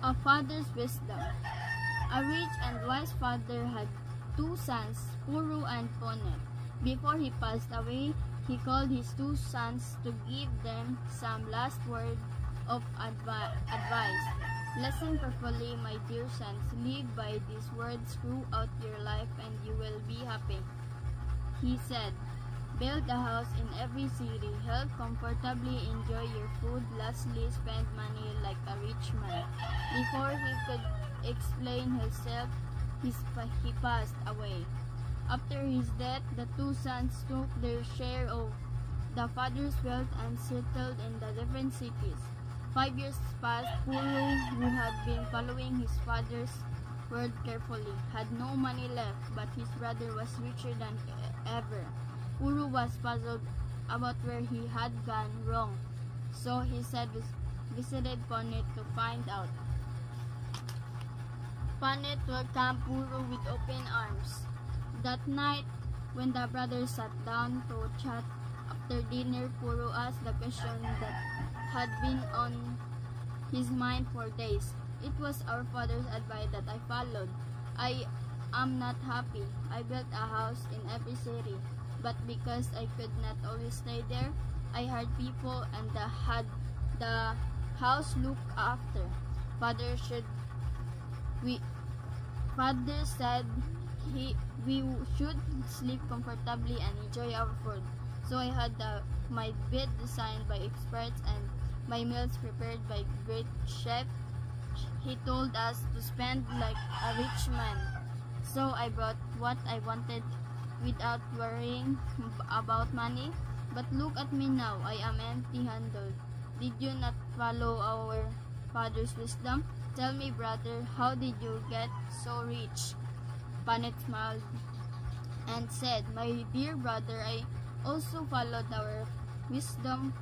A father's wisdom. A rich and wise father had two sons, Puru and Ponet. Before he passed away, he called his two sons to give them some last word of advice. Listen carefully, my dear sons. Live by these words throughout your life and you will be happy. He said, build a house in every city, help comfortably, enjoy your food, lastly spend money like a rich man. Before he could explain himself, he passed away. After his death, the two sons took their share of the father's wealth and settled in the different cities. 5 years passed. Puru, who had been following his father's word carefully, had no money left, but his brother was richer than ever. Puru was puzzled about where he had gone wrong, so he visited Ponet to find out. Ponet welcomed Puru with open arms. That night, when the brothers sat down to chat after dinner, Puru asked the question that had been on his mind for days. It was our father's advice that I followed. I am not happy. I built a house in every city, but because I could not always stay there, I hired people and had the house looked after. Father said we should sleep comfortably and enjoy our food. So I had my bed designed by experts and my meals prepared by great chef. He told us to spend like a rich man. So I bought what I wanted without worrying about money. But look at me now, I am empty-handed. Did you not follow our father's wisdom? Tell me, brother, how did you get so rich? Ponet smiled and said, my dear brother, I also followed our wisdom.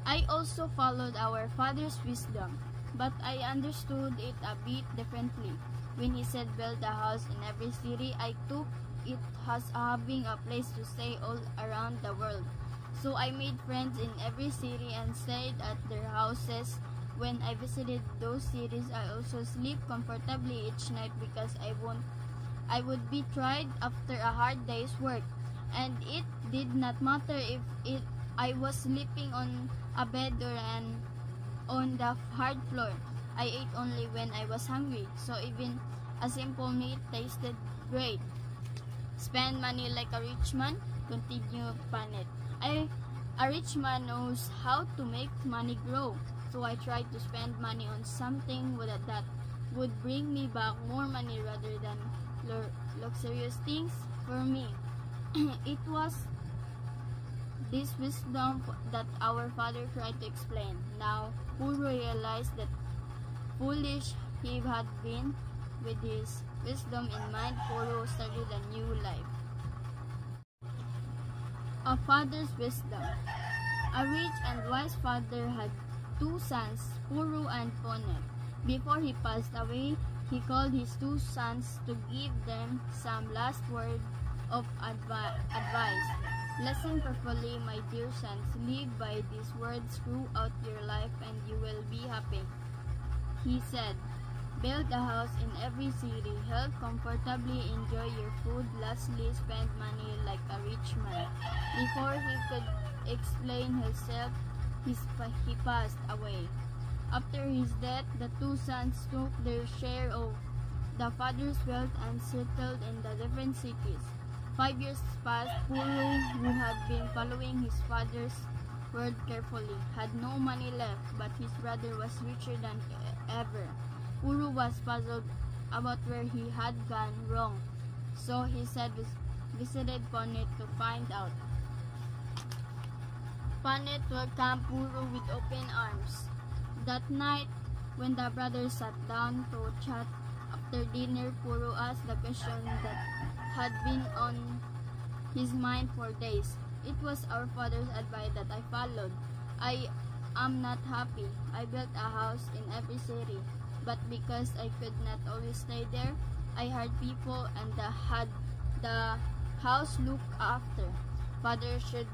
I also followed our father's wisdom, but I understood it a bit differently. When he said build a house in every city, I took it as having a place to stay all around the world. So I made friends in every city and stayed at their houses. When I visited those cities, I also sleep comfortably each night because I would be tired after a hard day's work, and it did not matter if I was sleeping on a bed or on the hard floor. I ate only when I was hungry, so even a simple meal tasted great. Spend money like a rich man, continued Ponet. A rich man knows how to make money grow, so I tried to spend money on something that would bring me back more money rather than luxurious things for me. It was this wisdom that our father tried to explain. Now, Puru realized that foolish he had been. With his wisdom in mind, Puru started a new life. A father's wisdom. A rich and wise father had two sons, Puru and Ponet. Before he passed away, he called his two sons to give them some last word of advice. Listen carefully, my dear sons. Live by these words throughout your life and you will be happy. He said, build a house in every city, help comfortably, enjoy your food, lastly spend money like a rich man. Before he could explain himself, he passed away. After his death, the two sons took their share of the father's wealth and settled in the different cities. 5 years passed. Puru, who had been following his father's word carefully, had no money left, but his brother was richer than ever. Puru was puzzled about where he had gone wrong, so he visited Ponet to find out. Ponet welcomed Puru with open arms. That night, when the brothers sat down to chat after dinner, Puru asked the question that had been on his mind for days. It was our father's advice that I followed. I am not happy. I built a house in every city, but because I could not always stay there, I hired people and had the house looked after. Father said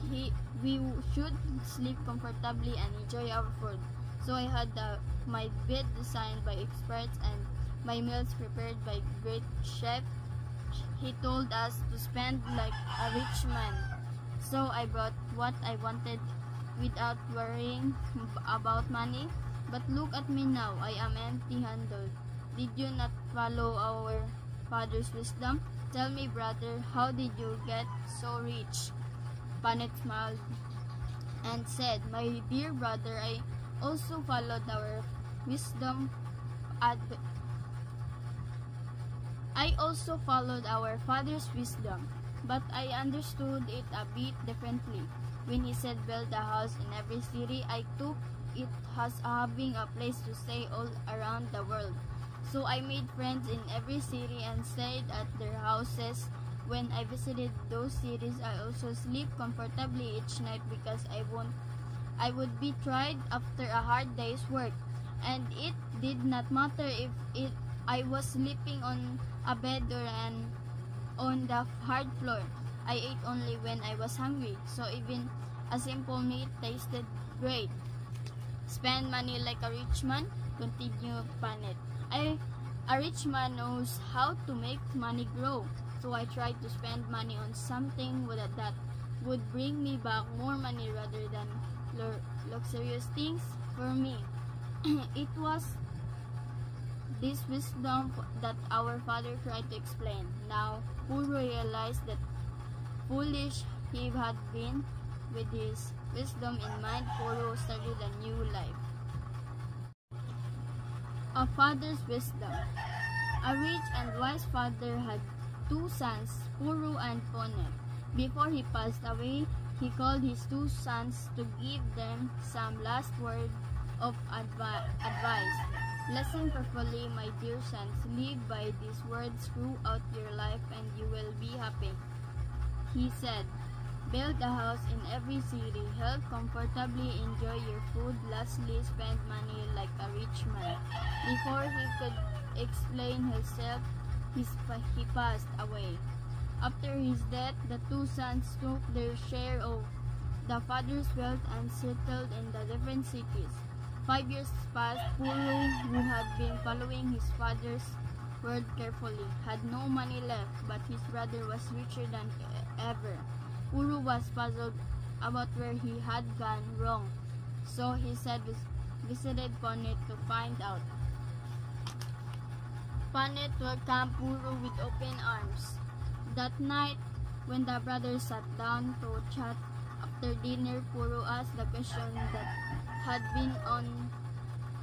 he we should sleep comfortably and enjoy our food. So I had my bed designed by experts and my meals prepared by great chef. He told us to spend like a rich man. So I brought what I wanted without worrying about money. But look at me now, I am empty-handed. Did you not follow our father's wisdom? Tell me, brother, how did you get so rich? Panet smiled and said, my dear brother, I also followed our wisdom. I also followed our father's wisdom, but I understood it a bit differently. When he said build a house in every city, I took it as having a place to stay all around the world. So I made friends in every city and stayed at their houses. When I visited those cities, I also sleep comfortably each night because I would be tired after a hard day's work. And it did not matter if I was sleeping on a bed or on the hard floor. I ate only when I was hungry, so even a simple meal tasted great. Spend money like a rich man, continued Panet. A rich man knows how to make money grow, so I tried to spend money on something that would bring me back more money rather than luxurious things for me. It was this wisdom that our father tried to explain. Now, Puru realized that foolish he had been. With his wisdom in mind, Puru started a new life. A father's wisdom. A rich and wise father had two sons, Puru and Ponet. Before he passed away, he called his two sons to give them some last word of advice. Listen carefully, my dear sons. Live by these words throughout your life and you will be happy. He said, build a house in every city, help comfortably, enjoy your food, lastly, spend money like a rich man. Before he could explain himself, he passed away. After his death, the two sons took their share of the father's wealth and settled in the different cities. 5 years passed. Puru, who had been following his father's word carefully, had no money left, but his brother was richer than ever. Puru was puzzled about where he had gone wrong, so he visited Ponet to find out. Ponet welcomed Puru with open arms. That night, when the brothers sat down to chat after dinner, Puru asked the question that had been on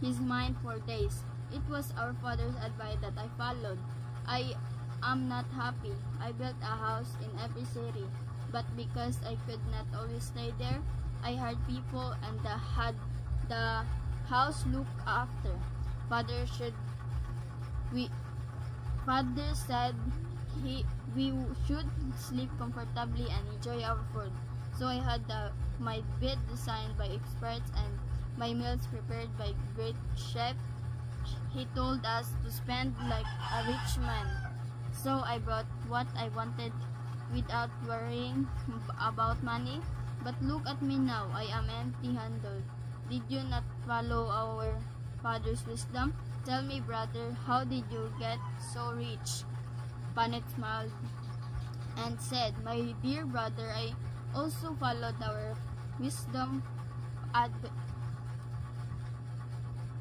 his mind for days. It was our father's advice that I followed. I am not happy. I built a house in every city, but because I could not always stay there, I hired people and had the house looked after. Father said we should sleep comfortably and enjoy our food. So I had my bed designed by experts and my meals prepared by great chef. He told us to spend like a rich man. So I brought what I wanted without worrying about money. But look at me now, I am empty-handed. Did you not follow our father's wisdom? Tell me, brother, how did you get so rich? Panet smiled and said, my dear brother, I also followed our wisdom.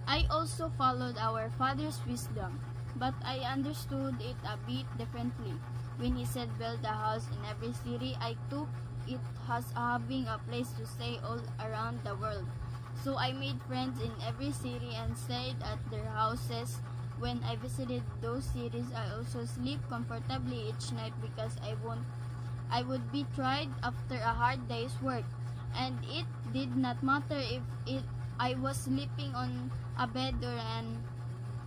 I also followed our father's wisdom, but I understood it a bit differently. When he said build a house in every city, I took it as having a place to stay all around the world. So I made friends in every city and stayed at their houses. When I visited those cities, I also sleep comfortably each night because I would be tired after a hard day's work. And it did not matter if I was sleeping on a bed or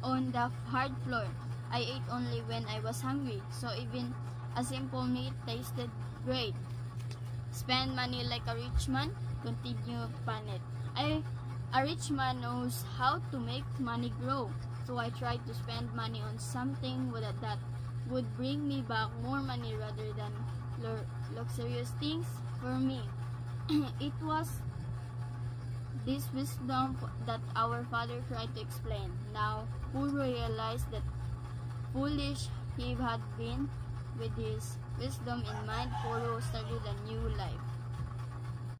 on the hard floor. I ate only when I was hungry, so even a simple meal tasted great. Spend money like a rich man, continued Panet. A rich man knows how to make money grow, so I tried to spend money on something that would bring me back more money rather than luxurious things for me. It was this wisdom that our father tried to explain. Now, Puru realized that foolish he had been. With his wisdom in mind, Puru started a new life.